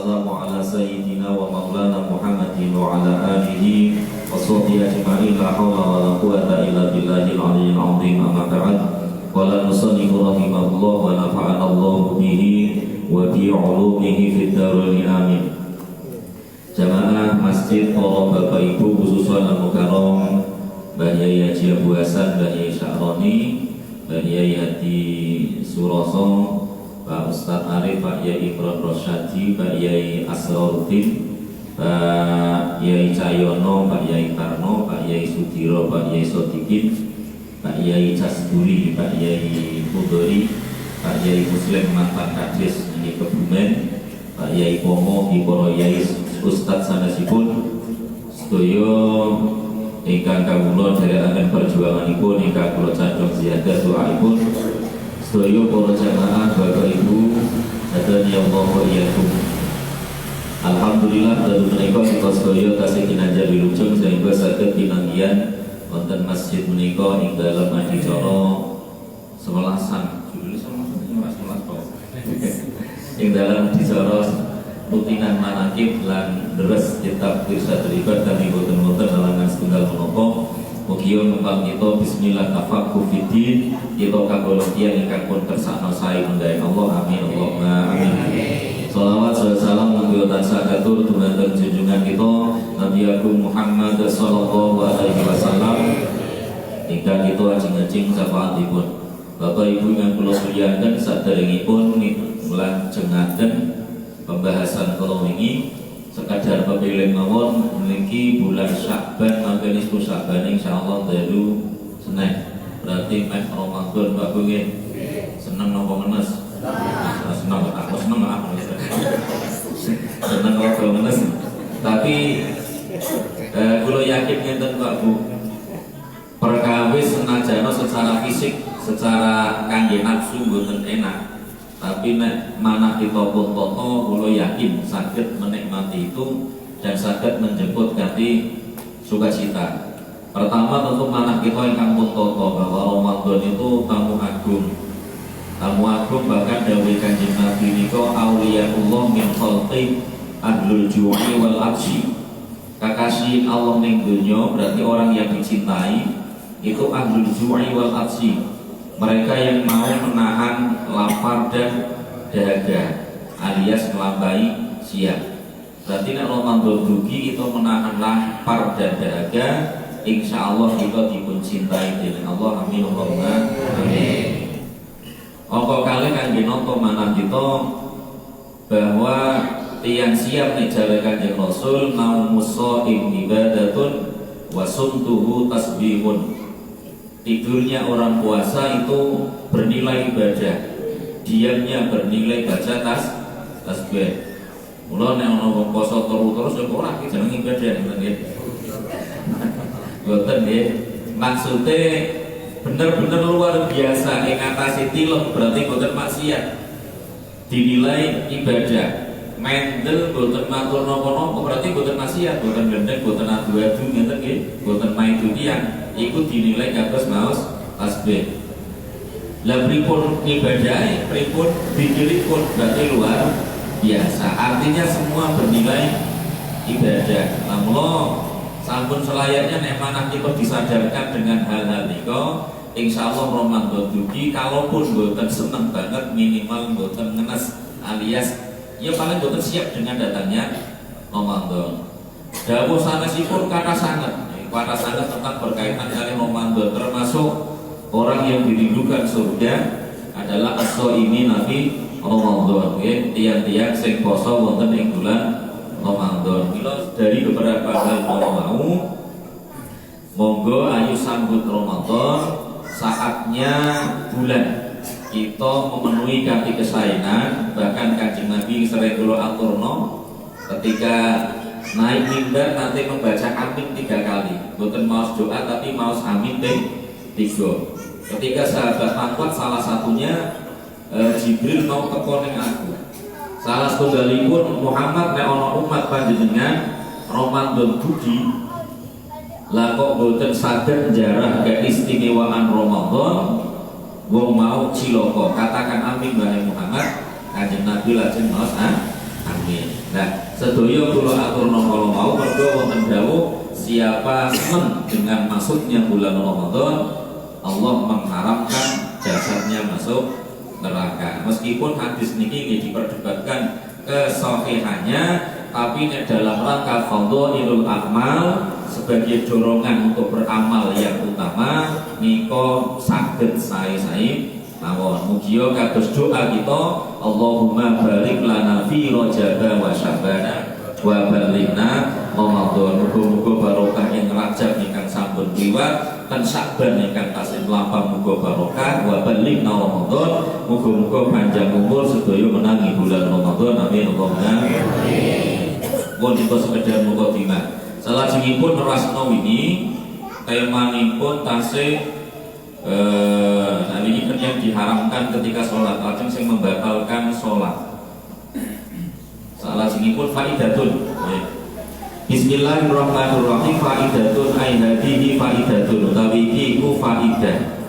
wassalamu ala sayyidina wa maulana Muhammadin wa ala alihi wa sahbihi ajma'in. La haula wa la quwwata illa billahil aliyyil azim. Amma ba'd. Qala al-musannif rahimahullah wa nafa'ana Allah bihi wa bi 'ulumihi fid dharain amin. Jamaah Masjid para Bapak Ibu khususan al-mukarram Mbah Yai Haji Abu Hasan, Mbah Yai Sya'roni, Mbah Yai Hadi Suroso, Pak Ustadz Arif, Pak Yai Imron Rosyadi, Pak Yai Asraruddin, Pak Yai Cahyono, Pak Yai Karno, Pak Yai Sudiro, Pak Yai Sodikin, Pak Yai Casburi, Pak Yai Pudori, Pak Yai Muslim mantan Kadis di Kebumen, Pak Yai Pomo, Iboro Yai Ustadz sanesipun sedaya ingkang kawula dherekaken perjuanganipun ingkang kula candhong ziyadah doaipun sedaya para jamaah Bapak Ibu hadani Allah wa iyyakum. Alhamdulillah dalu menika kita sedaya tasih kinanjar wilujeng sehingga saged pinanggihan wonten masjid menika ing dalem adicara 11-an judul 11 kok ing dalem adicara rutinan manakib lan deres kitab Irsyad Ribat kami boten-boten halangan setunggal menapa. Mugia mumpang kita bismillah tafaqquh fiddin kita kagolongkian ingkang pun kersakna sae mendhae Allah amin Allahumma amin. Shalawat salam mugia tansah katur dumateng junjungan kita Nabi Agung Muhammad sallallahu alaihi wasallam ingkang kita ajeng-ajeng syafaatipun. Bapak Ibu yang kula muliaken saderengipun nglajengaken pembahasan kalau ini sekadar pepilih mawon memiliki bulan Sya'ban mangke nisfu Sya'ban insyaallah dalu Senin berarti meh Ramadan Pak Bu nggih seneng napa menes seneng aku seneng aku seneng kok menes tapi kula yakin ngenten Pak Bu perkawis senajana secara fisik secara kangge nafsu mboten enak tapi nek manah kita pun toto kula yakin saged menikmati itu dan saged menjemput kanthi sukacita. Pertama tentu manah kita ingkang pun toto bahwa Ramadan itu tamu agung. Tamu agung bahkan dawuh Kanjeng Nabi nika auliyaullah min khalqi ahlul ju'i wal absi. Kakasih Allah ning donya berarti orang yang dicintai itu ahlul ju'i wal absi. Mereka yang mau menahan lapar dan dahaga alias melambai siang. Berarti nek Ramadan dugi itu menahan lapar dan dahaga, insya Allah kita dipun cintai dengan Allah amin Allahumma amin. Apa kali kangge napa manah kita bahwa tiang siap nek jare Kanjeng Rasul naumus shaim ibadatun wa sumtuhu tasbihun. Tidurnya orang puasa itu bernilai ibadah, diamnya bernilai baca tasbih. Mula nek ana wong poso terus ya ora iki jeneng ibadah nggih. Boten nggih. Maksude bener-bener luar biasa ing ngatasi tilem berarti boten maksiat. Dinilai ibadah. Mendel boten matur napa-napa berarti boten maksiat, boten gendeng, boten adu-adu ngeten nggih, boten main dunia. Iku dinilai kados maos tasbih. Lah pripun ibadahe, pripun dikiripun berarti luar biasa. Artinya semua bernilai ibadah. Namun sampun selayaknya nek manah kita disadarkan dengan hal-hal nika, insyaallah Ramadan dugi kalaupun mboten seneng banget minimal mboten ngenes alias ya paling mboten siap dengan datangnya Ramadan. Dawuh sanesipun kata sangat tentang berkaitan kali Ramadan termasuk orang yang dirindukan surga adalah as-sha'imin nabi Ramadan nggih tiang-tiang sing poso wonten ing bulan Ramadan. Mila dari beberapa hal mau monggo ayo sambut Ramadan saatnya bulan kita memenuhi kanthi kesayangan. Bahkan Kanjeng Nabi sering kula aturno ketika naik mimbar nanti membaca amin 3 kali, bukan maos doa tapi maos amin 3. Ketika sahabat Mangkuat salah satunya Jibril mau keponing aku. Salah setunggalipun Muhammad nek ana umat panjenengan Ramadan dugi lah kok boten saged njarah keistimewaan Ramadan wong mau cilaka, katakan amin wahai Muhammad. Kanjeng Nabi lajeng maos amin. Nah Sedaya kula aturna kala mau mergo wonten dawuh siapa senang dengan masuknya bulan Ramadan, Allah mengharamkan jasadnya masuk neraka. Meskipun hadis niki diperdebatkan kesahihannya, tapi dalam rangka fadhailul amal sebagai dorongan untuk beramal yang utama niko saged sae-sae mawon. Mugia kados doa kita, Allahumma barik lana fi Rajab wa Sya'ban wa balighna Ramadan. Muga-muga barokah ing Rajab ingkang sampun liwat kan Sya'ban ingkang tasih mlampah, muga barokah wa balighna Ramadan. Muga-muga panjang umur sedaya menangi bulan Ramadan. Amin Allahumma amin. Pun itu sekedar mukadimah. Salajengipun rasna wingi temanipun tasih ini yang diharamkan ketika sholat, lajeng sing membatalkan sholat. Salajengipun faidatun. Bismillahirrahmanirrahim. Faidatun ay hadihi faidatun utawi iki ku faidah.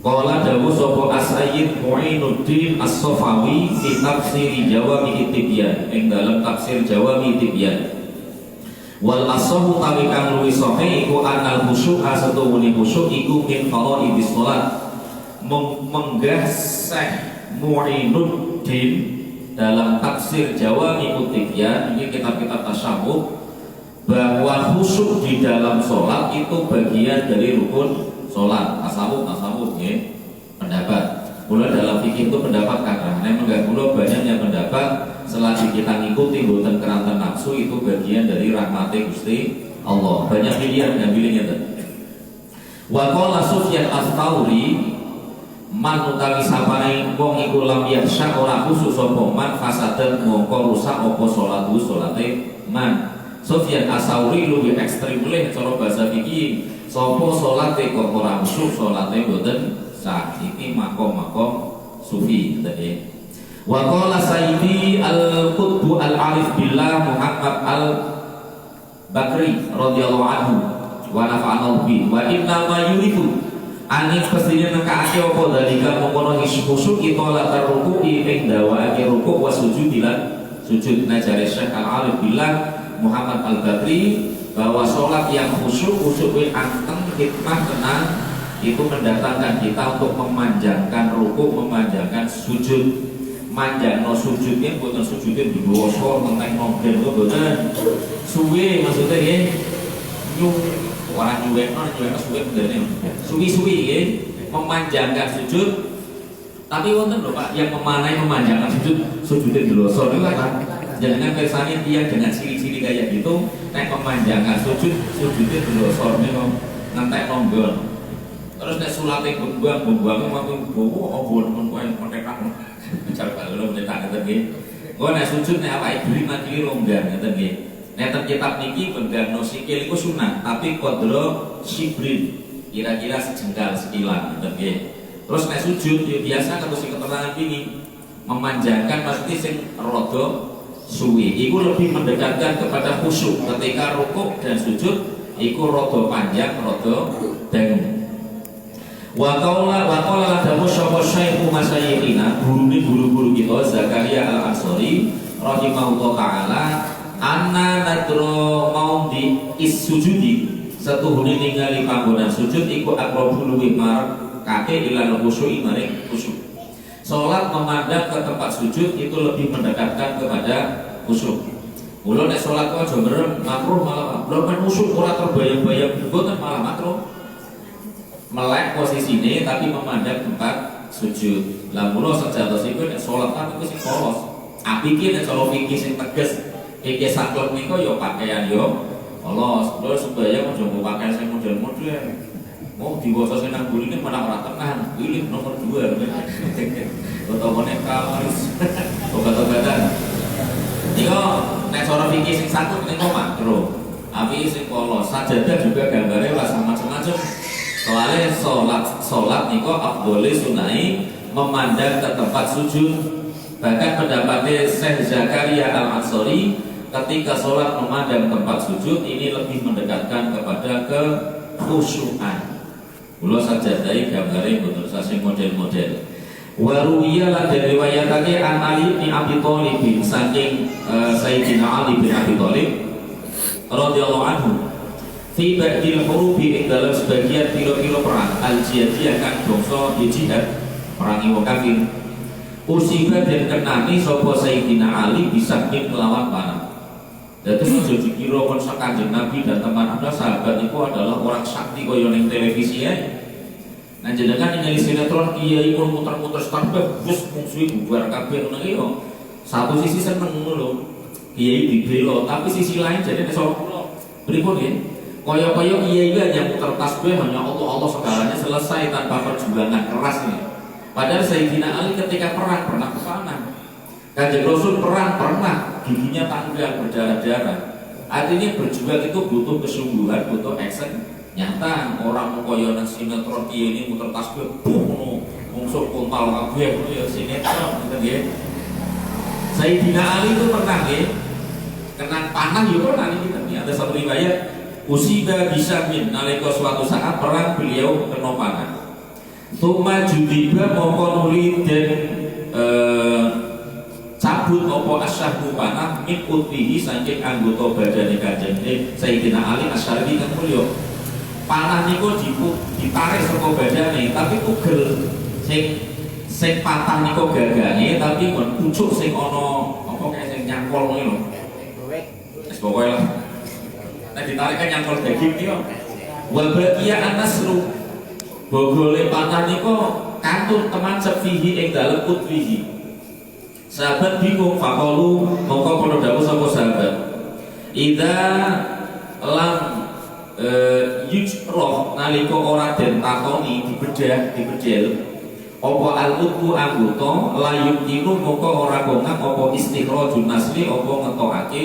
Qala dawu sapa As-Sayyid Mu'inuddin As-Safawi fi tafsir Jawami Tibyan, ing dalam tafsir Jawami Tibyan. Wal asahu tawi kang luwih sahih iku anal khusyuk asatuhune khusyuk iku min faraidis shalat. Menggah Syekh Mu'inuddin dalam tafsir Jawami Tibyan, ini kitab-kitab tasawuf, bahwa khusyuk di dalam sholat itu bagian dari rukun sholat. Tasawuf ya, pendapat. Mulai dalam fikih itu pendapat kakak. Namun enggak pula banyaknya pendapat. Selagi kita ngikuti boten keranten nafsu itu bagian dari rahmati Gusti Allah. Banyak pilihan yang pilihnya tadi. Wa qala Sufyan Ats-Tsauri man utawi sapane wong iku lam yahsya ora khusus sapa man fasadat mongko rusak apa salate man. Sufyan Ats-Tsauri luwih ekstrem luwih cara bahasa fikih. Sapa salate kok ora khusyuk salate boten sah. Iki makom-makom sufi tadi. Wa qala Sayyidi Al-Qutb Al-Arif Billah Muhammad Al-Bakri radhiyallahu anhu wa nafa'ana bi wa inna ma yuridu anis pastine nekake apa dalika mongkono khusyuk kita la taruku'i ing dawaake rukuk wa sujud lan sujud. Najare Syekh Al-Arif Billah Muhammad Al-Bakri bahwa sholat yang khusyuk anteng hikmah tenang itu mendatangkan kita untuk memanjangkan rukuk, memanjangkan sujud. Manjangno sujudnya bukan sujudnya di bawah tentang nongden itu bukan suwe maksudnya ya orang nyuwek suwe benernya suwi ya memanjangkan sujud. Tapi wonten lho Pak yang memanjangkan sujudnya di losor itu kan jangan kesannya dia dengan ciri-ciri kayak gitu nek memanjangkan sujudnya di losor ini ngentek nonggon terus nek sulate buang makin bawa obor men mereka bicara kalau mencetak ngeten nggih. Engko nek sujud nek awake dhewe mati longgar ngeten nggih. Nek kitab niki bendano sikil iku sunah, tapi qadra shibrin, kira-kira sejengkal sekilan ngeten nggih. Terus nek sujud ya biasa karo sing keterangan ini memanjangkan pasti sing rada suwi. Iku lebih mendekatkan kepada khusyuk ketika rukuk dan sujud iku rada panjang, rada dangu. Wa qala ladamu sapa syaikhu masyayikhina guru kita Zakaria Al-Ansari rahimahullah taala anna nadro maudi is-sujudi setuhune ningali panggonan sujud iku aqrabul luwih marekake ila khusyuk maring khusyuk. Salat memandang ke tempat sujud itu lebih mendekatkan kepada khusyuk. Mula nek salat aja merem makruh malah belum khusyuk ora terbayang-bayang boten malah makruh. Melek posisine tapi memandang tempat sujud. Lah mula sejatosipun nek salat kan iku sing polos. Apike nek cara fikih sing tegas, iki saklek nika ya pakaian yo polos. Terus sembayang aja nggo pakaian sing model-model. Mau diwaca sing nang gurine malah ora tenan. Pilih nomor 2. Otomane kawaris. Obat-obatan. Nika nek cara fikih sing saklek nika makruh. Tapi sing polos sajadah juga gambare ora macam-macam. Soalnya sholat niko afdhole sunai memandang ke tempat sujud. Bahkan pendapatnya Syekh Zakaria Al-Ansari ketika sholat memandang tempat sujud ini lebih mendekatkan kepada kekhusyukan. Kula sajadahi gambare mboten sasing model-model. Waruwiya lan riwayatake an Ali bin Abi Thalib saking Sayyidina Ali bin Abi Thalib radhiyallahu anhu fi ba'dil hurubi ing dalam sebagian pira-pira perang al-jihadiyah kang bangsa jihad perang wong kafir usiba dan kenani sapa Sayyidina Ali bisa melawan panah. Dadi aja dikira kon Kanjeng Nabi dan teman Anda sahabat itu adalah orang sakti kaya ning televisi ya. Nah jenengan ningali sinetron kiai pun muter-muter Starbucks bus mungsuhi bubar kabeh ngono iki yo. Satu sisi seneng ngono lho. Kiai dibela, tapi sisi lain jadi nek kula pripun nggih? Kaya-kaya kiai hanya muter tasbih hanya Allah segalanya selesai tanpa perjuangan keras nih. Padahal Sayyidina Ali ketika perang pernah kepanah. Kanjeng Rasul perang pernah giginya tanggal berdarah-darah. Artinya berjuang itu butuh kesungguhan, butuh action nyata. Orang kaya nang sinetron ini muter tasbih boom mungsuk kontal kabeh ngono ya sinetron gitu nggih. Sayyidina Ali itu pernah nggih kena panah ya pernah nih. Ada satu riwayat usiba bisa min nalika suatu saat perang beliau kena panah. Tuma judiba mongko nuli dan cabut opo asyahku panah min utihi saking anggota badane Kanjeng Sayyidina Ali asyari kan mulya. Panah niku ditarik saka badane tapi tugel sing patah niku gagane tapi mon pucuk sing ana apa kaya sing nyangkol ngono lho. Wis pokoke lah. Nek ditarik kan nyangkol daging niku. Wa baqiya an-nasru. Bogole panah niku kantun teman sefihi ing dalem utwihi. Sahabat bingung faqalu mongko padha dawuh sapa sahabat. Idza lam yujroh nalika ora den takoni dibedel apa al-utku anggota layuk dinu mongko ora kongak apa istikhrajun nasli apa ngetokake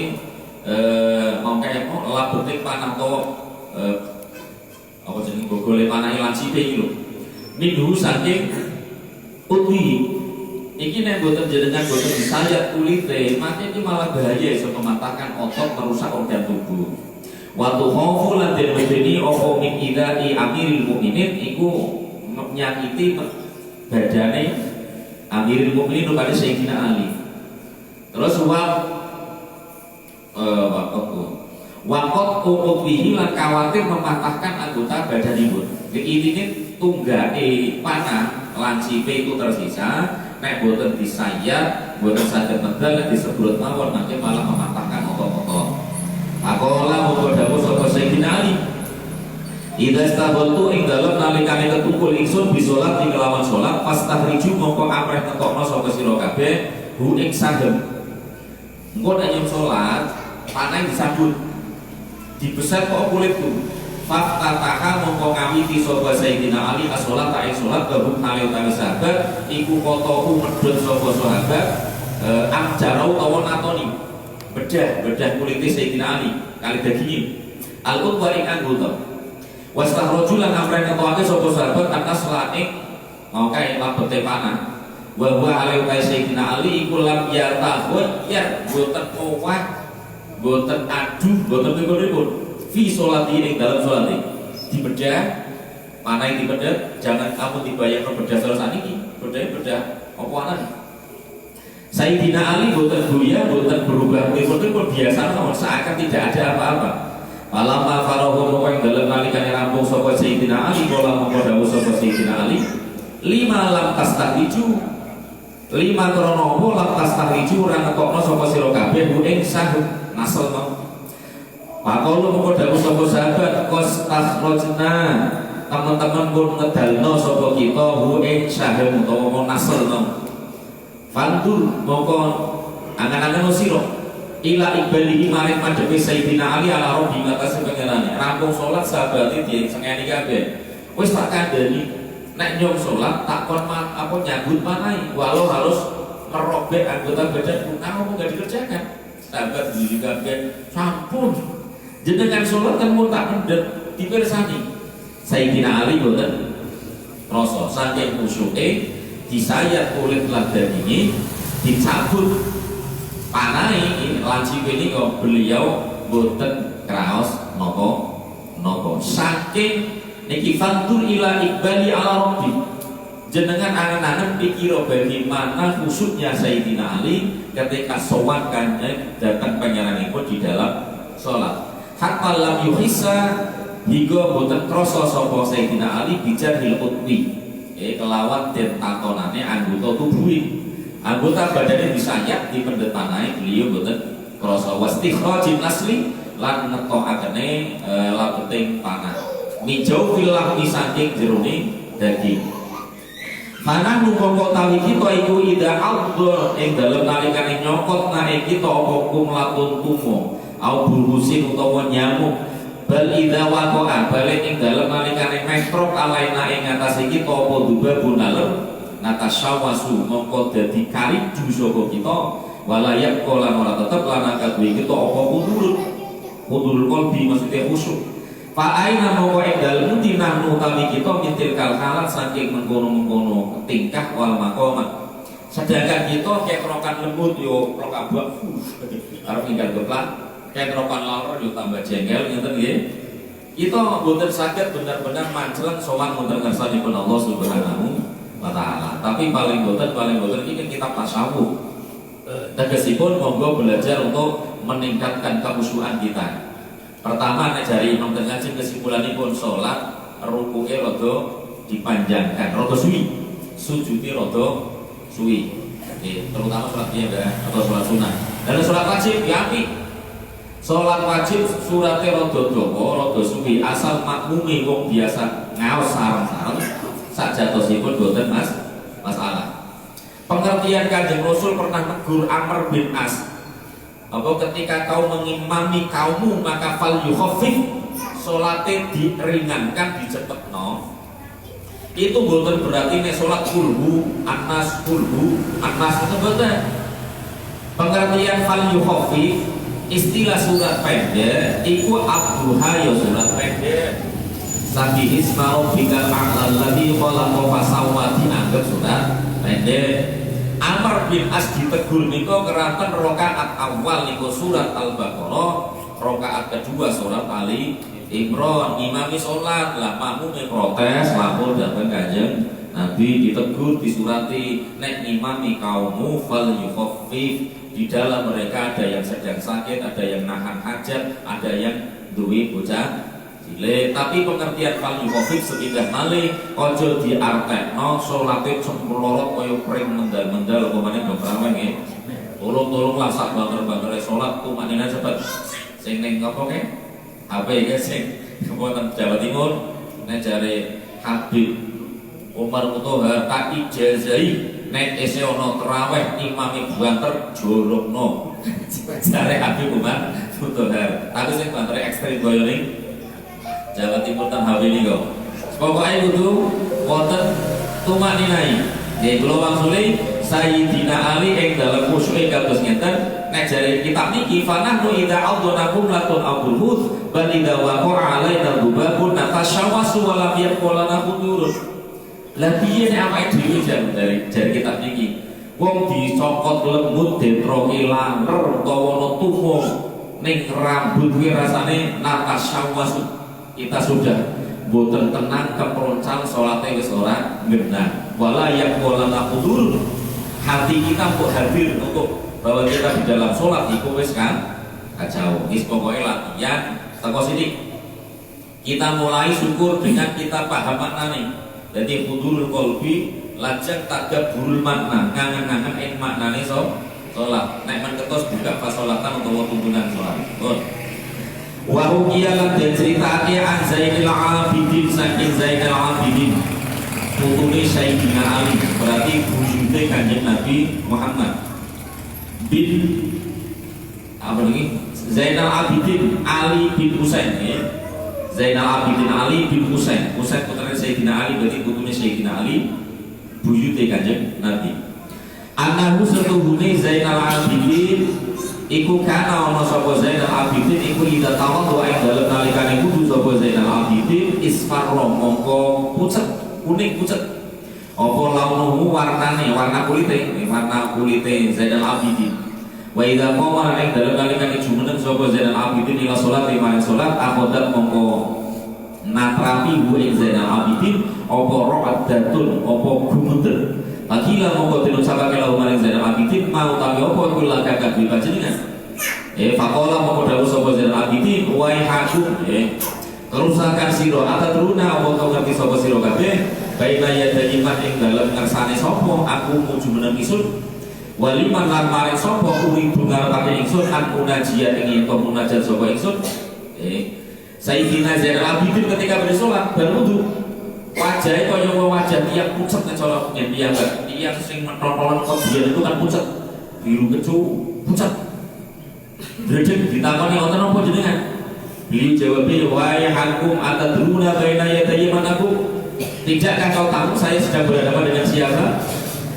mongke apa labeting panah to apa jeneng gogole panah lan sipe iki lho. Minhu saking utwi iki nek boten jenengan boten disayat kulite, maka iki malah bahaya iso mematahkan otot, merusak organ tubuh. Waktu khofu lan den medeni apa min idai amiril mukminin iku nyakiti badane amiril mukminin kepada Sayyidina Ali. Terus wakot ukutwihi lan khawatir mematahkan anggota badanipun. Ini tunggake panah lan sipe itu tersisa. Nek boten disayat, boten saged medal disebut mawon nanti malah mematahkan otot-otot. Akola mongko dawuh sapa Sayyidina Ali. Idza stabaltu ing dalem nalikane ketukul ingsun bisolat ing kelawan salat fastahriju mongko amreh netokno sapa sira kabeh hu ing sagem. Engko nek nyum salat, panah disambut. Dibeset kok kulitku. Faftataha mongko ngawiti sapa Sayyidina Ali as-shalat ta ing salat bahum kali utawi sahabat iku kotoku medhot sapa sahabat amjarau utawa natoni bedah kulite Sayyidina Ali kali daginge al-utwa ing anggota wastakhrajulan amrene netokake sapa sahabat atas laing mau kae labete panah wa huwa ali utawi Sayyidina Ali iku lam yatahu ya boten owah boten aduh boten pripun fi sholati ing dalam sholati dibedah panah yang dibedah jangan kamu dibayar bedah salah saniki bedah apa anan Sayyidina Ali boten buya boten berubah pun biasa mawon seakan tidak ada apa-apa. Falamma farahu wa ing dalam nalikane rampung sapa Sayyidina Ali kala mongko dawuh sapa Sayyidina Ali lima lam tastahriju lima krono apa lam tastahriju ora ngetokno sapa sira kabeh ing sahut nasel mau. Pakolo mongko dawuh sapa sahabat qastakhrajna teman-teman pun ngedalno sapa kita hu ing sahum utawa nasel mau. Fandur mongko angan-angan sira ila iqbalihi maring madhepe Sayyidina Ali ala rabbi ngatas pangerane rampung salat sahabat iki sengeni kabeh wis tak kandhani nek nyong salat tak kon apa nyambut panai walau harus merobek anggota badanku apa enggak dikerjakan sahabat diri kabeh sampun jenengan salat kan mun tak mendhet dipirsani Sayyidina Ali boten rasa saking khusyuke disayat kulit lan daginge dicabut panai lanci ini kok beliau boten kraos nopo saking niki fantur ila iqbali ala rabbi jenengan angen-angen pikir bagaimana khusyuknya Sayyidina Ali ketika sowan kanjeng datang panjenenganipun di dalam sholat. Hatta lam yuhissa hingga boten krasa sapa Sayyidina Ali bijaril utwi kelawan den tatonane anggota tubuhe. Anggota badannya disayat di pendetanai beliau boten krasa wastikhrajin asli lan netokakene labeting panah. Mijau filah saking jerone daging. Mana nunggu tali kita iku ida outdoor ing dalem nalikane nyokot naik kita apa kumlatun tumo au burusin utawa nyamuk bal ida waqa'a balik ing dalem nalikane mestrok alaina ing atase kita apa dubabun dalem natasyawasu mongko dadi karidu saka kita walayak kolan ora tetep lan kadhe kita apa kudul qalbi maksudnya khusyuk. Pak aina mongko ing dalem tinahnu kami kita mintil kalhalat saking mengkono-mengkono tingkah wal maqamat. Sedangkan kita kayak kerokan lembut yo krok abak arep ninggal geplak, kayak kerokan lara yo tambah jengkel ngeten nggih. Kita boten saged benar-benar mancelan sowan wonten ngarsanipun Allah Subhanahu wa taala. Tapi paling boten iki kitab tasawuf. Tegesipun monggo belajar untuk meningkatkan kekhusyukan kita. Pertama nek jari Imam Ghazali kesimpulanipun salat rukuke rada dipanjangkan, rada suwi, sujudi rada suwi. Terutama salat biasa atau salat sunat. Dan salat wajib ya apik. Salat wajib surate rada dawa, rada suwi, asal makmume wong biasa ngaos sareng-sareng sajatosipun boten masalah. Pengertian Kanjeng Rasul pernah negur Amr bin As. Apa ketika kau mengimami kaummu maka fal yukhaffif salate diringankan dicepetno. Itu boten berarti nek salat kulhu anas itu boten. Pengertian fal yukhaffif istilah surat pendek iku abduha ya surat pendek. Sabi isma'u bikal a'lal ladzi khalaqa fasawwa dianggap surat pendek. Amr bin As ditegur niko keranten rakaat awal niko surat Al-Baqarah, rakaat kedua surat Ali Imran. Imami sholat lah makmum protes lapor datang Kanjeng Nabi ditegur disurati nek imami kaummu fal yukhaffif. Di dalam mereka ada yang sedang sakit, ada yang nahan hajat, ada yang duwe bocah cilik. Tapi pengertian fal yukhaffif sepindah malih aja diartekno salate semlorot kaya pring mendal-mendal upamane do traweh nggih. Tolong-tolonglah sak banter-bantere salat tumanina cepet. Sing ning apa ke? HP iki sing wonten Jawa Timur nek jare Habib Umar Mutoha tak ijazahi nek isih ana traweh imame banter jorokno. Jare Habib Umar Mutoha. Tapi sing bantere ekstrem koyo ning Jawa Timur tan HP niku. Pokoke kudu wonten tumaninai. Nggih kula wangsuli Sayyidina Ali ing dalem khusyuk kados ngeten nek jare kitab niki fanahnu idza a'dhanakum latun abul bal idza waqa'a alaina dubabun natasyawasu wa lam yaqulana khudurun. Lah piye nek awake dhewe dari kitab niki wong dicokot lembut detroke langer utawa ana tumo ning rambut kuwi rasane natasyawasu. Kita sudah boten tenang keperoncal salate wis ora genah. Wala yaqulana khudurun. Hati kita kok hadir untuk bahwa kita di dalam sholat itu wis kan kacau. Wis pokoknya latihan teko sini kita mulai syukur dengan kita paham maknane. Jadi hudurul qalbi lajeng tadaburul makna ngangen-ngangen ing maknane sholat. Nek men ketos buka fasolatan utawa tuntunan sholat. Wa hukiyalan den critake an Zainal Abidin saking Zainal Abidin putune Sayyidina Ali, berarti buyute Kanjeng Nabi Muhammad bin apa lagi? Zainal Abidin Ali bin Husain ya. Zainal Abidin Ali bin Husain. Husain putra Sayyidina Ali berarti putune Sayyidina Ali buyute Kanjeng Nabi. Anahu setuhune Zainal Abidin iku kana ana sapa Zainal Abidin iku ida tawadhu ing dalem nalikane wudu sapa Zainal Abidin isfarra mongko pucet kuning pucet apa launuhu warnane warna kulite Zainal Abidin wa idza qama ing dalem nalikane jumeneng sapa Zainal Abidin ila salat maring salat akhodat mongko natrapi hu ing Zainal Abidin apa ra'datun apa gumenter. Pakila mongko diucapake lahu maring Zainal Abidin mau tawi apa iku laka kabeh panjenengan. Faqala mongko dawuh sapa Zainal Abidin wa hakum kerusakan sira atadruna apa kau ngerti sapa sira kabeh baina yadani man ing dalem ngersane sapa aku muju meneng ingsun waliman lan maring sapa kuwi bungarepake ingsun aku najia ing ento munajat sapa ingsun. Sayyidina Zainal Abidin ketika bersolat berwudu wajahnya kaya wajah tiang pucet nek cara dia enggak tiang sing metotolan kok biyen itu kan pucet biru kecu pucet dredeg ditakoni wonten apa jenengan. Beliau jawab, wahai hakum atadruna baina yadayya man aku. Tidakkah kau tahu saya sedang berhadapan dengan siapa?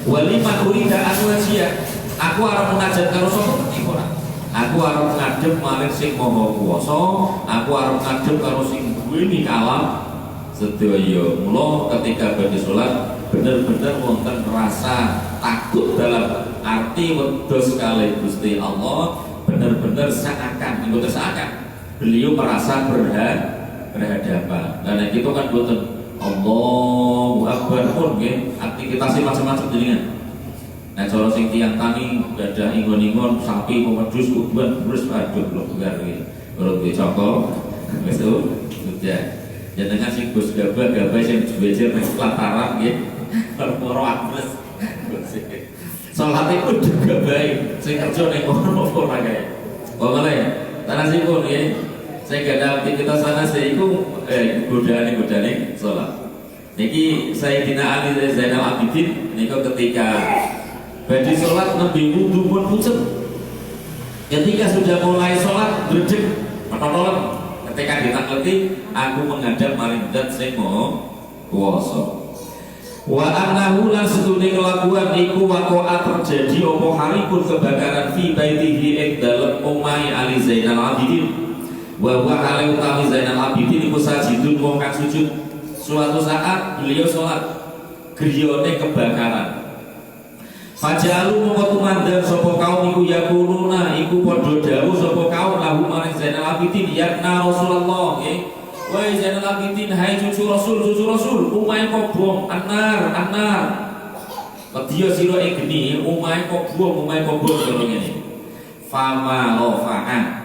Waliman urida anu wajia. Aku arep munajat karo sapa ora? Aku arep ngadhep maring sing maha kuwasa. Aku arep ngadhep karo sing duweni kalam sedaya. Mula ketika badhe salat bener-bener wonten rasa takut dalam arti wedhus kalih Gusti Allah, bener-bener seakan mboten seakan beliau merasa berhadapan. Dan itu kan boten Allahu Akbar pun nggih, aktivitasnya macam-macam jenengan. Nah cara sing tiyang tani gadah ingon-ingon sapi pemedhus uban terus aduh lho gar iki. Ora dicokol wis sudah. Jenengan sing Gus gabah sing jejer nek lataran nggih. Perkara apes. Salate pun juga baik. Sing kerja ning kono ora kae. Boleh. Tanasipun nggih. Saya gak ada aktivitas sana seiku godane sholat. Niki Sayyidina Ali Zainal Abidin niku ketika badhe sholat nembe wudu pun pucet. Ketika sudah mulai sholat dredeg metotolen ketika ditakleti aku menghadap maring zat sing maha kuwasa. Wa annahu lan sedune kelakuan iku waqa'a terjadi apa haripun kebakaran fi baitihi ing dalem omahe Ali Zainal Abidin. Wa hale utawi Zainal Abidin iku sajidun wong kang sujud. Suatu saat beliau sholat griyane kebakaran. Fajalu mongko tumandang sapa kaum iku yakuluna iku padha dawuh sapa kaum lahu maring Zainal Abidin ya Rasulullah nggih. Wahai Zainal Abidin hai cucu Rasul umahe kobong anar. Kedya sira ing geni umahe kobong karo ngene. Fama rafa'an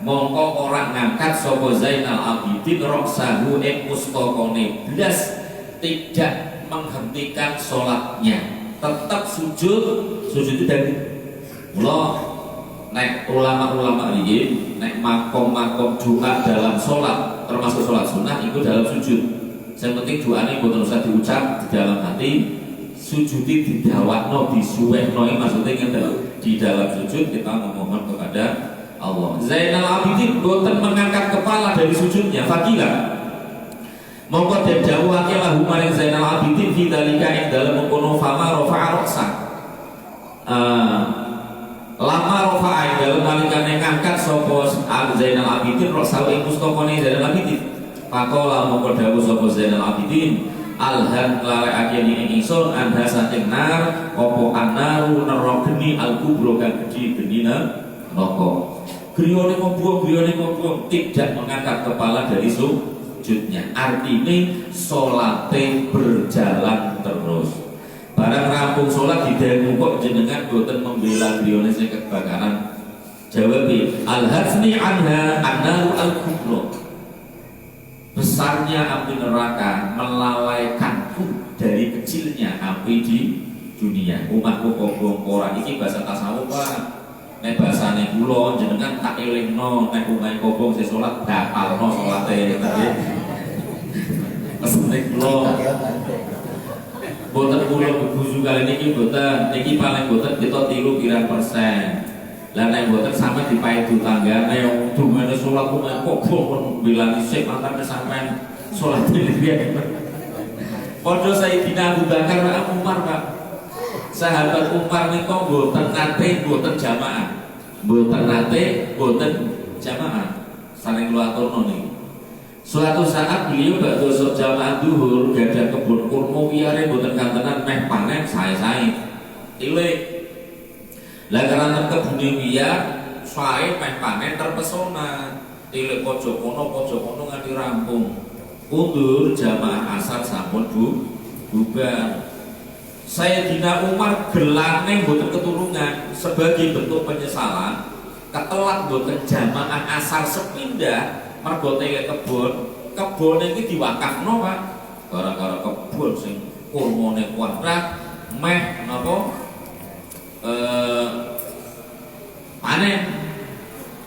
mongko orang ngangkat sapa Zainal Abidin roksahu ing mustakane blas tidak menghentikan sholatnya, tetap sujud itu dari mula nek ulama-ulama iki nek makom doa dalam sholat termasuk sholat sunnah itu dalam sujud. Yang penting doanya boten usah diucap di dalam hati, sujudi didawakno disuwehno maksudnya di dalam sujud kita memohon kepada Allah. Zainal Abidin boten mengangkat kepala dari sujudnya. Fakila mongko den dawuhake lahu maring Zainal Abidin fi dalika ing dalem mengkono fama rafa'a ra'sa. Lama rafa'a ing dalem nalikane ngangkat sapa Zainal Abidin ra'sa ing mustakane Zainal Abidin. Faqala mongko dawuh sapa Zainal Abidin alhan lalekake ing ingsun anda saking nar apa annaru nerogeni al-kubra kang gedhi genina neraka. Griyane ngobong tidak mengangkat kepala dari sujudnya. Artinya salate berjalan terus. Barang rampung salat didhawuh kok jenengan boten membela griyane sing kebakaran. Jawabi al-hasni anha annaru al-kubra. Besarnya api neraka melalaikanku dari kecilnya api di dunia. Umatku kobong ora iki bahasa tasawuf Pak. Nek bahasane kula jenengan tak elingno nek omahe kobong sing salat batalno salate tadi. Mesene kula boten kula gugu kali niki boten niki paling boten kita 3% Lah nek boten sampe dipaedu tanggane dungane salat omahe kobong bilang isih mantane sampean salat dhewe. Padha Sayyidina Abu Bakar lan Umar Pak. Sahabat Umar niku boten nate boten jamaah. Boten nate boten jamaah. Saling kula aturno niki. Suatu saat beliau badhe jamaah zuhur gadah kebun kurma wiyare boten kantenan meh panen sae-sae. Tilik. Lah karena kebune wiyar sae meh panen terpesona. Tilik pojok kono nganti rampung. Undur jamaah asar sampun bubar. Sayyidina Umar gelane mboten keturungan sebagai bentuk penyesalan ketelat mboten jamaah asar sepindah mergo teke kebon iki diwakafno Pak gara-gara kebon sing kurmane kuadrat meh napa panen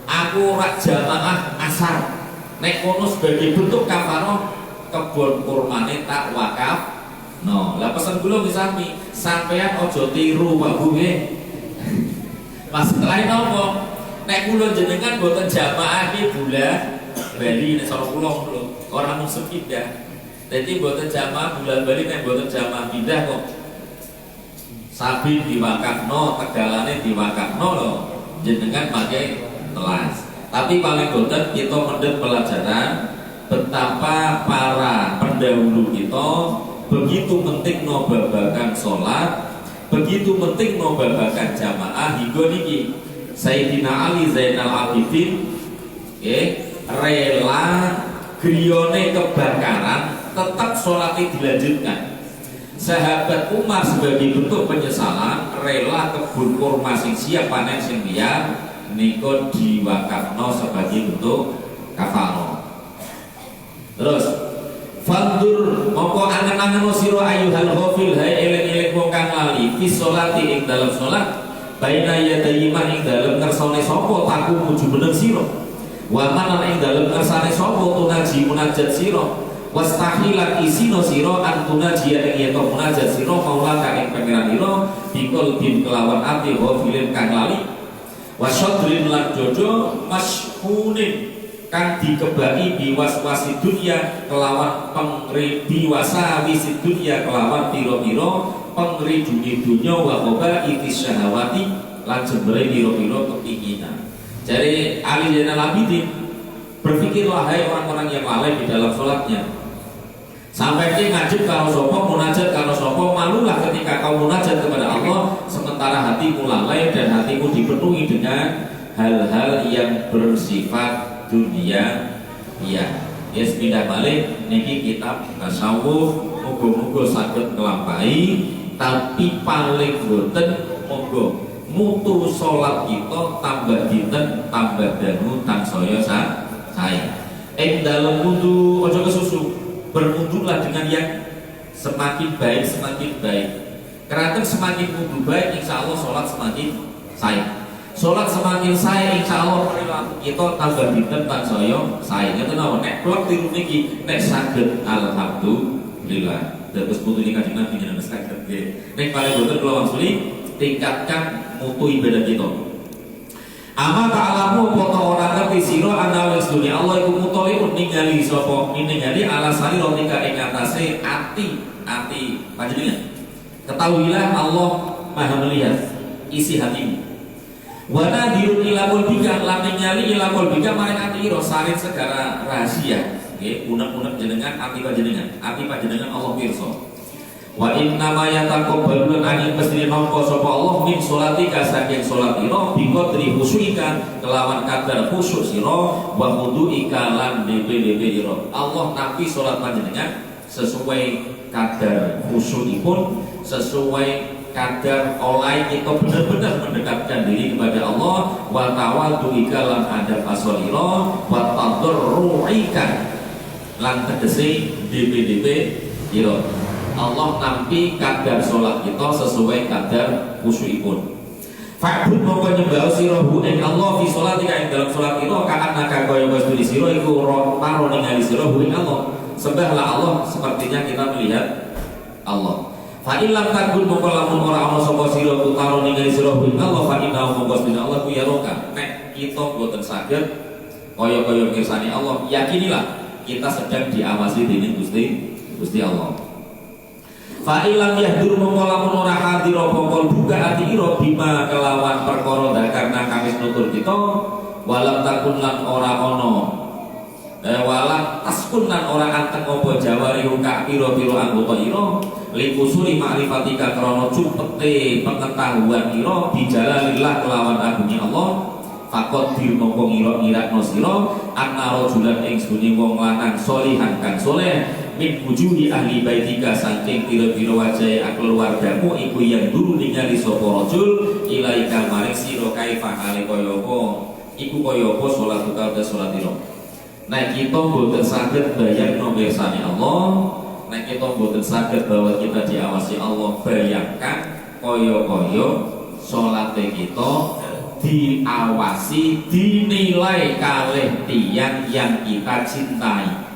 aku rak jamaah asar nek kono sebagai bentuk kafaroh kebon kurmane tak wakaf. No, lah pesan kula ki sami, sampean aja tiru Pak Bu nggih. Masalahe napa? Nek kula jenengan boten jamaah iki bulan Bali nek cara kula lho, ora mung sepindah. Dadi boten jamaah bulan Bali nek boten jamaah pindah kok. Sapi diwakafno, tegalane diwakafno lho. Jenengan pakai telas. Tapi paling boten kita mendhet pelajaran betapa para pendahulu kita begitu penting no babakan sholat, begitu penting no babakan jamaah. Hingga niki Sayyidina Ali Zainal Abidin rela griyone kebakaran tetap sholatnya dilanjutkan. Sahabat Umar sebagai bentuk penyesalan rela kebun kurma sing siap panen sing liar niko diwakafno sebagai bentuk kafaroh. Terus fandur mongko angen-angen sira ayyuhal ghafil hai elek-elek wong kang lali fi sholati ing dalam salat baina yadayi man ing dalem kersane sapa taku muju bener sira wa man ing dalem kersane sapa tunaji munajat sira wastahilat isino sira an tunaji ing yen munajat sira maula ka ing pangeran ira bikul bin kelawan ati ghafilin kang lali wasyadrin lan jojo mashunin kang dikebaki biwas-wasi dunya kelawan pengri biwasawisi dunya kelawan piro-piro pengri dunya wa qoba itis syahawati lan jembere piro-piro kepinginan. Jadi Ali Zainal Abidin berpikirlah hai orang-orang yang lalai di dalam sholatnya. Sampai dia ngajib kalau sopo munajat kalau sopo malulah ketika kau munajat kepada Allah sementara hatimu lalai dan hatimu dipenuhi dengan hal-hal yang bersifat dunia. Iya, yes pindah balik niki kitab tasawuf muga-muga saged nglampahi tapi paling boten monggo mutu salat kita tambah dinten tambah dangu tansaya saya. Dalam wudu aja kesusu, berwudulah dengan yang semakin baik semakin baik. Karena semakin wudu baik insya Allah salat semakin saya. Sholat semakin saya insya Allah perilaku kita tambah dinten tansaya saya. Ngeten napa nek blok tiru niki nek saged alhamdulillah. Terus putu iki kanjeng Nabi jenengan saged nggih. Nek paling boten kula wangsuli tingkatkan mutu ibadah kita. Ama ta'lamu apa ora ngerti sira ana wis dunya Allah iku mutoliun ningali sapa ningali alasani rotika ing atase ati panjenengan. Ketahuilah Allah Maha melihat isi hatimu. Wana dirun ila qalbika lan ningali ila qalbika maring ati ira sarin segala rahasia nggih unek-unek jenengan ati panjenengan Allah pirsa. Wa inna ma yataqabbalu an pasti nampa sapa Allah min sholatika saking salat ira bi qadri khusyika kelawan kadar khusyuk sira wa khuduika lan DP ira. Allah nampi salat panjenengan sesuai kadar khusyukipun, sesuai kadar oleh kita benar-benar mendekatkan diri kepada Allah wa tawadduika lan adab asolira wa tadarruika lan tegese DP ira. Allah nampi kadar sholat kita sesuai kadar khusyukipun. Fa'bud mongko nyembah sirahu ing Allah fi sholatika ing dalam sholat kita ka'annaka kaya wis di sira iku taro ningali sirahu ing Allah. Sembahlah Allah sepertinya kita melihat Allah. Fa illam takun mongko lamun ora ana sapa sira taro ningali sirahu ing Allah fa inna mongko sira Allah ku ya roka. Nek kita boten saged kaya-kaya mirsani Allah, yakinilah kita sedang diawasi dening Gusti Allah. Fa ilam yahdur mongko lamun ora hadir apa buka ati ira bima kelawan perkara karena kami nutur kita walam takun lan ora ana walam taskun lan ora anteng apa jawari ka pira-pira anggota ira likusuri ma'rifatika krana cupete pengetahuan ira bijalalillah kelawan agungnya Allah fakot dir mongko ngira-ngirakno sira anna rajulan ing sedune wong lanang solihan kang soleh min wujuhi ahli baitika saking pira-pira wajahe keluargamu iku yang dulu ningali sapa rajul ilaika maring sira kaifa hale kaya apa iku kaya apa salat utawa salatira. Nek kita boten saged bayangno mirsani Allah, nek kita boten saged bahwa kita diawasi Allah, bayangkan kaya-kaya salate kita diawasi, dinilai kalih tiyang yang kita cintai.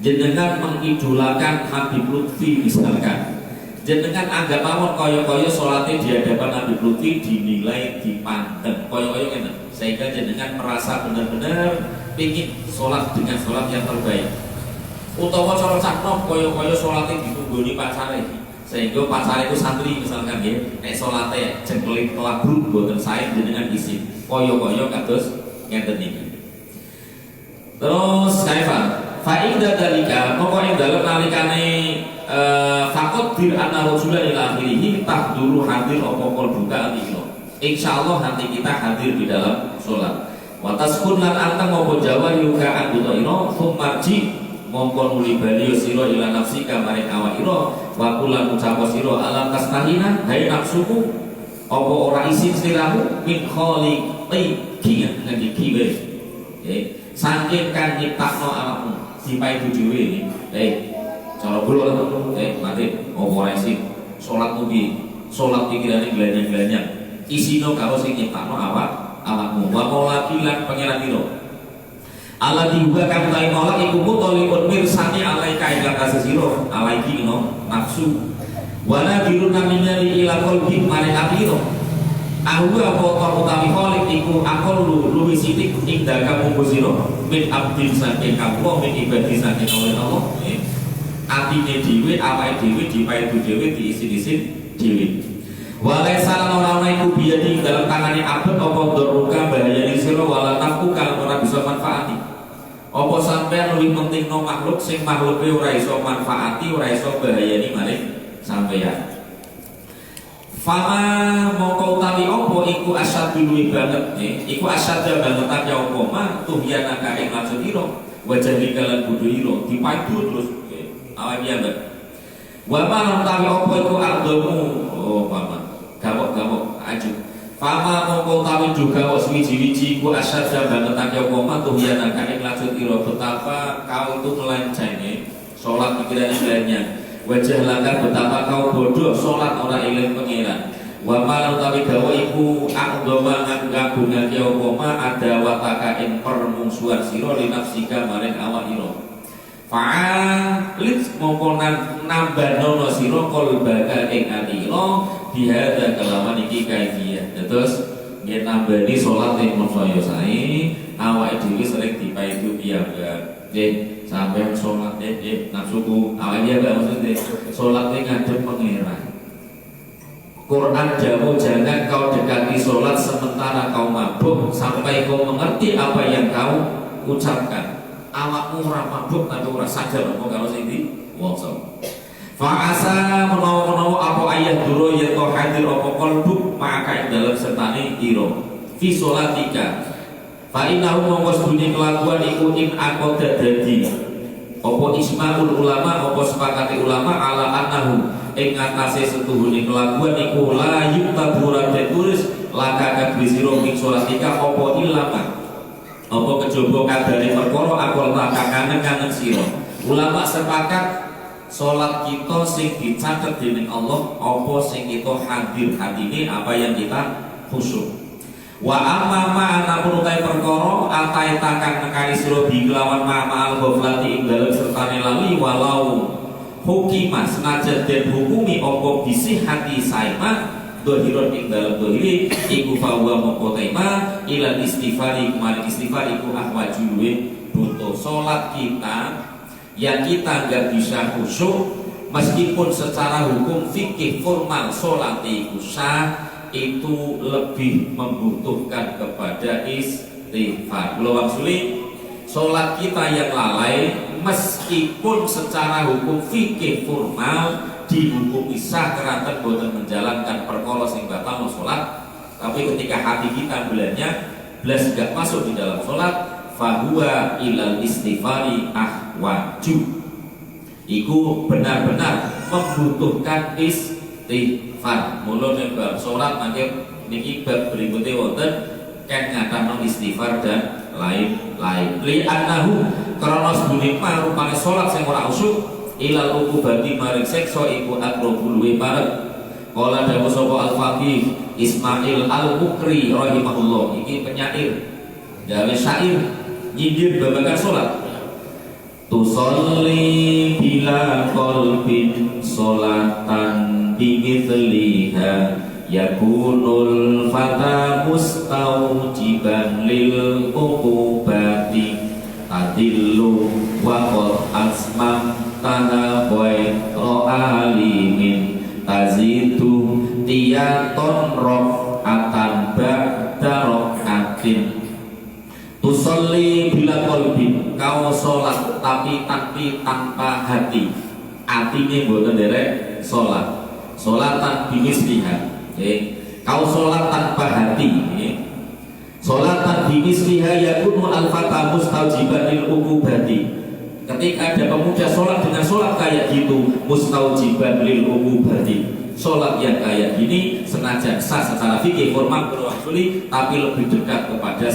Jenengan mengidolakan Habib Lutfi misalkan, jenengan anggap mawon kaya-kaya salate di hadapan Habib Lutfi dinilai, dipandang kaya-kaya ngene, sehingga jenengan merasa benar-benar ingin sholat dengan sholat yang terbaik. Utawa cara cakno kaya-kaya salate ditunggoni pacare, sehingga pacar itu santri misalkan ya, nek salate jengkelit kelabruk boten sae jenengan isi kaya-kaya kados ngeten iki. Terus kaifa fa inda dalika moko ing dalem nalikane fakot dir anna rajulan ila akhirih tahduru hadir apa qalbuka alika. Insyaallah nanti kita hadir di dalam salat. Wa taskun lan anteng apa jawa yuka andutoino sumarji mongko nuli bali sira ila nafsika maring awak ira wa kulan ucap sira alam tastahina hai nafsuku apa ora isin sliramu min khaliqi ngendi kiwe saking kan nyiptakno awakmu dipaidu dhewe cara kula mati apa ora isin salatmu piye salat pikirane glanyang-glanyang isino karo sing nyiptakno awakmu wa molakilan pangeran ira Allah diubah kamu tahu nolak iku mutoliun mirsani alaika ing atas sira alaiki no nafsu wala dirun naminyali ila qalbi maring atiro aku apa utawi kholik iku akol luwih sithik ing dalem sira min abdin saking kamu min ibadi saking Allah atine dhewe awake dhewe dipaidu dhewe diisin-isin dhewe walai salam orang iku biadi dalam tangane abet apa doruka bahayane sira wala nafku kang ora bisa manfaati. Apa sampean luwih penting no makhluk sing makhluke ora iso manfaati, ora iso bahayani maring sampean. Fama mongko utawi apa iku asad luwih banget iku asad banget ya apa mah tuhyana ka ing maksud ira wajah dikalan bodho ira dipaidu terus awake piambak. Wa ma utawi apa iku ardomu paman gawok aju fama mongko tawi juga wiji-wiji ku asad banget akeh koma tuh ya nak ing lanjut ira betapa kau itu melancane salat pikiran-pikirannya wajah langgar betapa kau bodoh salat ora eling pangeran wa ma utawi dawa iku akdoma ngagungake koma ada wataka ing permusuhan sira li nafsika maring awak ira fa'alit mongko nambanono sira qalbaka ing atira bihada kelawan iki kaifiyah. Terus yen nambani salat ing saya sae awake dhewe sering dipaidu piyambak. Nggih, sampeyan salat nafsuku awake dhewe maksudnya salat ing ngadep pangeran. Quran jauh jangan kau dekati salat sementara kau mabuk sampai kau mengerti apa yang kau ucapkan. Awakmu ora mabuk tapi ora sadar apa kalau sing diwaca. Fa'asa menawa-menawa apa ayat duro yen to hadir apa qalbuk maka ing dalem sertane ira fi sholatika fa innahu mongko sedune kelakuan iku in aqada dadi apa ismaul ulama apa sepakati ulama ala annahu ing atase setuhune kelakuan iku la yuktabura tulis laka kadrisira ing sholatika apa ilama apa kejaba kadane perkara akol kangen sira ulama sepakat salat kita sing dicatet dening Allah apa sing kita hadir hatine apa yang kita khusyuk wa amma ma anapun utai perkara atai takang nekani sira bilawan ma'al ghaflati ing dalem sertane lali walau hukima senajan den hukumi apa bisi hati saima dohiron ing dalem dohiri iku fawa moko tema ila istighfari kemarin istighfar iku ahwaju butuh salat kita yang kita nggak bisa khusyuk meskipun secara hukum fikih formal sholat itu lebih membutuhkan kepada istighfar. Kalau maksudnya sholat kita yang lalai meskipun secara hukum fikih formal dihukumi sah keranten boten menjalankan perkara sing batal sholat, tapi ketika hati kita belanya belas gak masuk di dalam sholat, fahuwa ilal istighfari ahwaju, iku benar-benar membutuhkan istighfar. Mulane bab sholat mangke niki bab berikutnya wonten kan ngathano istighfar dan lain-lain. Li annahu karena sebune rupane sholat sing ora usyuk ilal ukubati maring seksa iku aqrabul luwih parek. Qala dawuh sapa al-faqih Ismail al-Mukri rahimahullah, iki penyair gawe syair nyindir babagan sholat. Tusolli bila qalbin sholatan bimithliha yakunul fata mustaujiban lil uqubati tadillu wa qad asmam tanah alimin tazitu tiyaton rok'atan ba'da rok'atin. Tusolli bila kolbin, kau sholat tapi tanpa hati. Artinya bukan derek sholat, sholatan bimisliha, kau sholat tanpa hati, sholatan bimisliha yakunu al-fata mustaujiban lil uqubati. Ketika ada pemuda sholat dengan sholat kayak gitu, mustaujiban lil uqubati, sholat yang kayak gini senajan sah secara fikih formal berwasuli, tapi lebih dekat kepada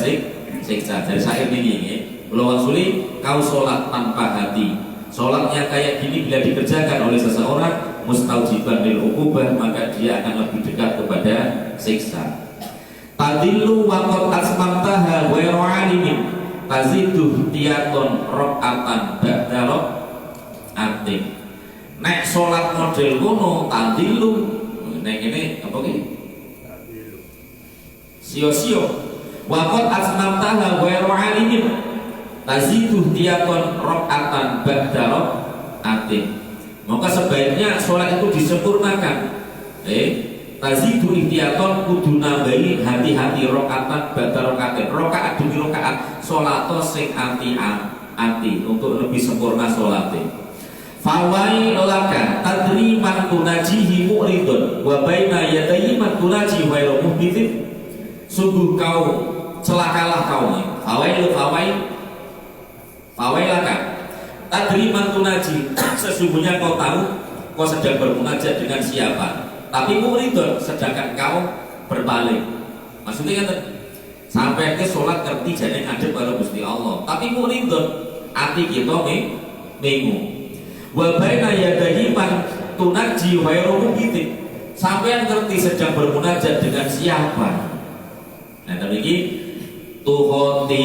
siksa. Dari syair ini berwasuli, kau sholat tanpa hati, sholat yang kayak gini bila dikerjakan oleh seseorang mustaujiban lil uqubah, maka dia akan lebih dekat kepada siksa. Tadillu wa qad asmamtaha wa alimin taziduh tiyaton rok'atan ba'da rok'atin. Nek sholat model ngono tadilu, nek ini apa ki? Sio-sio. Waqad asmamtaha ghairu alimin taziduh tiyaton rok'atan ba'da rok'atin. Maka sebaiknya sholat itu disempurnakan. Tazidu ihtiyaton kudu nambahi hati-hati rokatan ba'da rokatin, rokaat demi rokaat sholato sing anti untuk lebih sempurna sholatnya. Fawai laka tadri man tunajihi mu'ridun wa baina yadayi man tunajihi wairu muhbithin. Sungguh kau celakalah kau. Fawai laka tadri man tunaji, sesungguhnya kau tahu kau sedang bermunajat dengan siapa, tapi muridun sedangkan kau berpaling. Maksudnya kan sampai ke sholat ngerti jadi ngadep karo Gusti Allah, tapi muridun ati kita bingung. Wa baina yadayi man tunaji ghairu muhbithin, sampai ngerti sedang bermunajat dengan siapa. Nah demikian tuhoti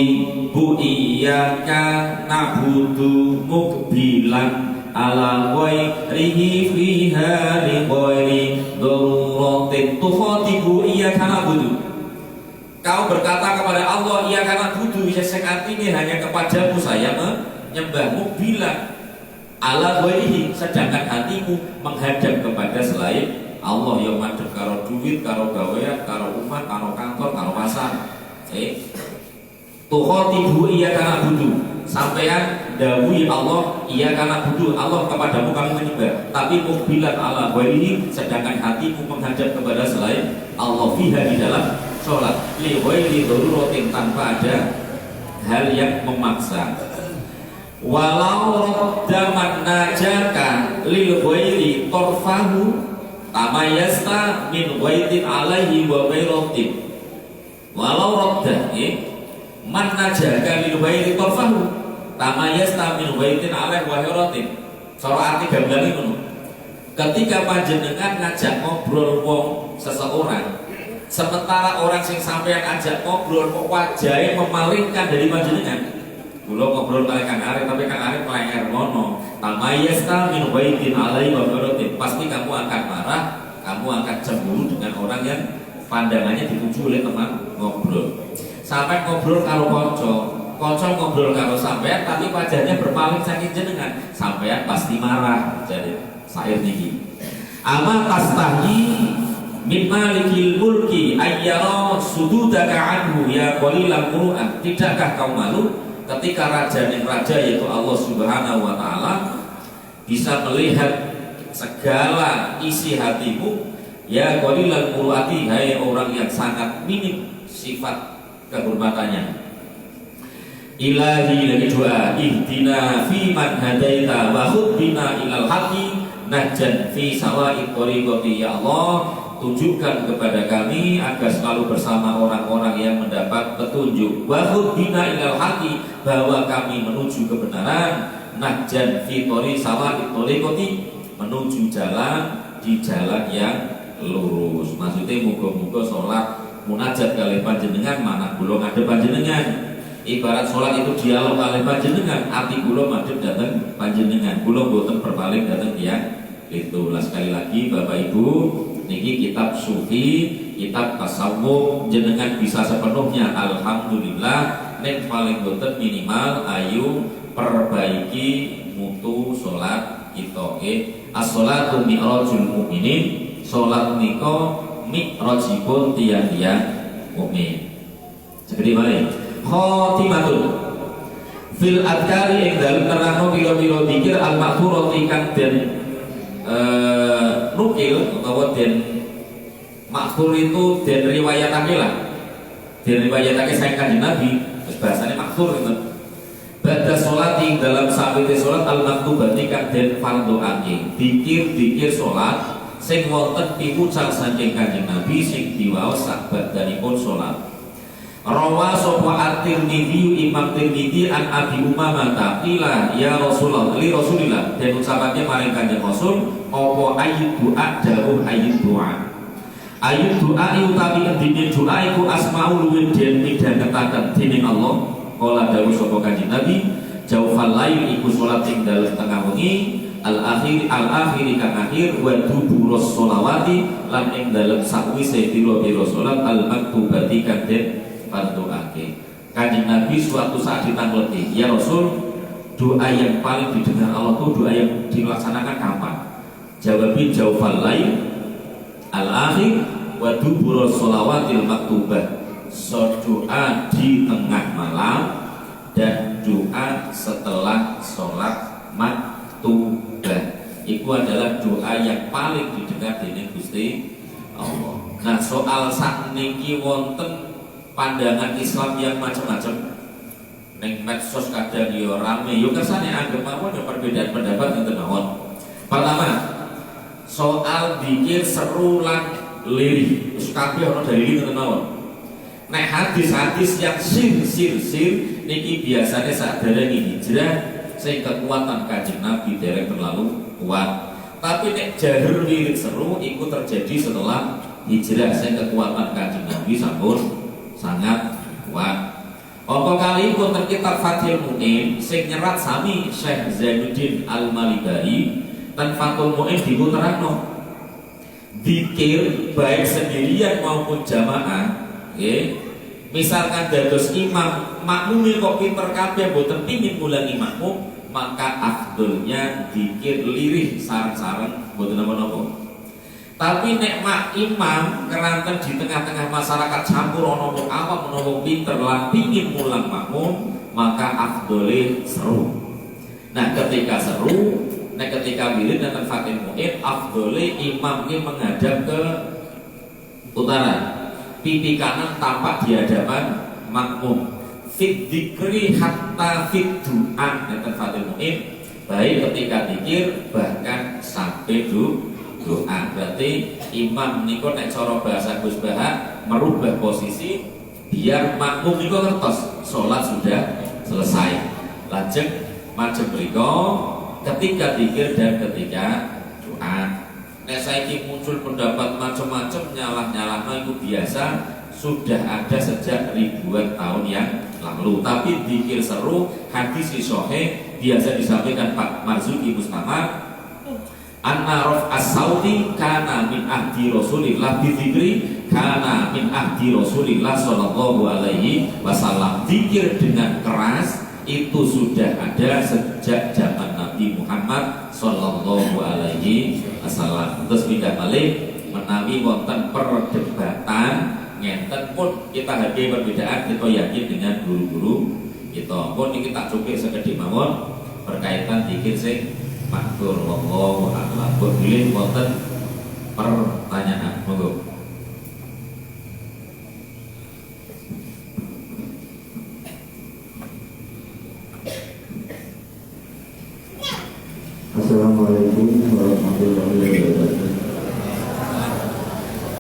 bu iyyaka na'budu mukbilan ala ghairihi fiha li ghairi daruratin. Tukhatibu iyyaka na'budu, kau berkata kepada Allah iyyaka na'budu, sing artinya hanya kepadamu saya menyembah, mukbilan ala ghairihi, sedangkan hatimu menghadap kepada selain Allah, yang madhep karo duit, karo gawean, karo umat, karo kantor, karo pasar. Tukhatibu iyyaka na'budu, sampean dawuhi Allah iyyaka na'budu, Allah kepadamu kami menyembah, tapi mukbilan ala ghairihi, sedangkan hatimu menghadap kepada selain Allah fiha, di dalam sholat, li ghairi daruratin, tanpa ada hal yang memaksa. Walau raddaman najaka lil ghairi torfahu tamayasta min ghaitin alaihi wa ghairatin. Walau radda man najaka lil ghairi torfahu tamayasta min ghaitin alaihi wa ghairatin. Cara arti gambaran ngono. Ketika panjenengan ngajak ngobrol wong seseorang, sementara orang sing sampean ajak ngobrol kok wajahe memalingkan dari panjenengan. Kula ngobrol kali Kang Arif, tapi Kang Arif melenger ngono. Tamayasta min ghaitin alaihi wa ghairatin. Pasti kamu akan marah, kamu akan cemburu dengan orang yang pandangannya dituju oleh teman ngobrol. Sampai ngobrol karo kanca ngobrol karo sampean, tapi wajahnya berpaling saking jenengan, sampean pasti marah. Jadi syair niki. Ama tastahi min malikil mulki ayyara sududaka anhu ya qalilan muru'ah. Tidakkah kau malu ketika raja yaitu Allah Subhanahu wa taala bisa melihat segala isi hatimu, ya qalilan muru'ati, hai orang yang sangat minim sifat kehormatannya. Ilahi, lagi doa, ihdina fi man hadaita wa khudbina ilal haqqi najjan fi sawa'i thoriqati. Ya Allah, tunjukkan kepada kami agar selalu bersama orang-orang yang mendapat petunjuk. Wa khudbina ilal haqqi, bahwa kami menuju kebenaran. Najjan fi sawa'i thoriqati, menuju jalan di jalan yang lurus. Maksudnya muga-muga sholat munajat kali panjenengan mana kula ngadep panjenengan. Ibarat sholat itu dialog kali panjenengan, arti kula madhep dateng panjenengan, kula boten berpaling dateng tiyang itu. Lah sekali lagi Bapak Ibu, niki kitab sufi, kitab tasawuf jenengan bisa sepenuhnya alhamdulillah. Nek paling boten minimal ayu perbaiki mutu sholat kita. As-sholatu mi'rajul mu'minin, sholat nika mi'rajipun tiyang-tiyang mukmin. Seperti mana? Khotimatun fil adkari ing dalem nerangno pira-pira zikir al-ma'thurati kang den nukil utawa den maksur itu den riwayatake lah, den riwayatake saking Kanjeng Nabi, terus bahasane maksur itu. Ba'da sholati dalam sawite sholat al-maktubati kang den fardhoake, zikir-zikir sholat sing wonten piwucal saking Kanjeng Nabi sing diwaos sak badanipun sholat. Rawa sapa at-Tirmidzi, Imam Tirmidzi an Abi Umamah qila ya Rasulullah li Rasulillah, den ucapake maring Kanjeng Rasul apa ayyud doa dawuh ayyud doa. Ayyud doa utawi dene doa iku asmaul luwih den midhangetaken dening Allah. Kala dawuh sapa Kanjeng Nabi, jaufal lail iku salat ing dalem tengah wengi, al-akhir kang akhir, wa duburus sholawati lan ing dalem sakwise pira-pira salat al-maktubati kang den bantuake. Kanjeng Nabi suatu saat ditanggleti, ya Rasul, doa yang paling didengar Allah itu doa yang dilaksanakan kapan? Jawabin jaufal lail, al-akhir, wa duburus sholawatil maktubah. Doa di tengah malam dan doa setelah sholat maktubah. Itu adalah doa yang paling didengar dening Gusti Allah. Nah, soal sakniki wonten pandangan Islam yang macam-macam. Neng medsos kadang yo rame, yo kersane anggap mawon ada perbedaan pendapat yang mawon. Pertama, soal zikir seru lan lirih, wis kabeh ana dalile ngoten mawon. Nek hadis-hadis yang sir niki biasanya saderenge hijrah sing kekuatan Kanjeng Nabi dereng terlalu kuat. Tapi nek jahur lirik seru iku terjadi setelah hijrah sing kekuatan Kanjeng Nabi sampun sangat kuat. Apa kali pun terkitab Fathul Mu'in sing nyerat sami Syekh Zainuddin Al-Malibari dan Fathul Mu'in diputerano zikir baik sendirian maupun jamaah. Misalkan dados imam makmum kok pinter kabeh boten pingin mulangi makmum, maka afdolnya zikir lirih sareng-sareng boten napa-napa. Tapi nek mak imam keranten di tengah-tengah masyarakat campur ana wong awam ana wong pinter lan pingin mulang makmum, maka afdole seru. Nah, ketika seru, ketika wirid dan Fathul Mu'in, afdole imam ini menghadap ke utara, pipi kanan tampak di hadapan makmum. Fit dzikri hatta fit du'a, dan Fathul Mu'in, baik ketika zikir bahkan sampai doa. Berarti imam niko nek cara bahasa Gus Baha merubah posisi biar makmum niko ngertos sholat sudah selesai. Lajeng macam mriko ketika zikir dan ketika doa. Nek saiki muncul pendapat macam-macam nyalah-nyalahno itu biasa, sudah ada sejak ribuan tahun yang lalu. Tapi zikir seru, hadis sahih biasa disampaikan Pak Marzuki Mustamar, anna raf as-sauti kana min ahdi Rasulillah bidzikri kana min ahdi Rasulillah sallallahu alaihi wasallam. Zikir dengan keras itu sudah ada sejak zaman Nabi Muhammad sallallahu alaihi wasallam. Terus pindah balik menawi wonten perdebatan ngenten pun kita hargai perbedaan, kita yakin dengan guru-guru kita. Pun kita cupik sekedhik mawon berkaitan zikir sing maktur. Wallahu a'lam. Boleh wonten pertanyaan, monggo. Wassalamualaikum warahmatullahi wabarakatuh.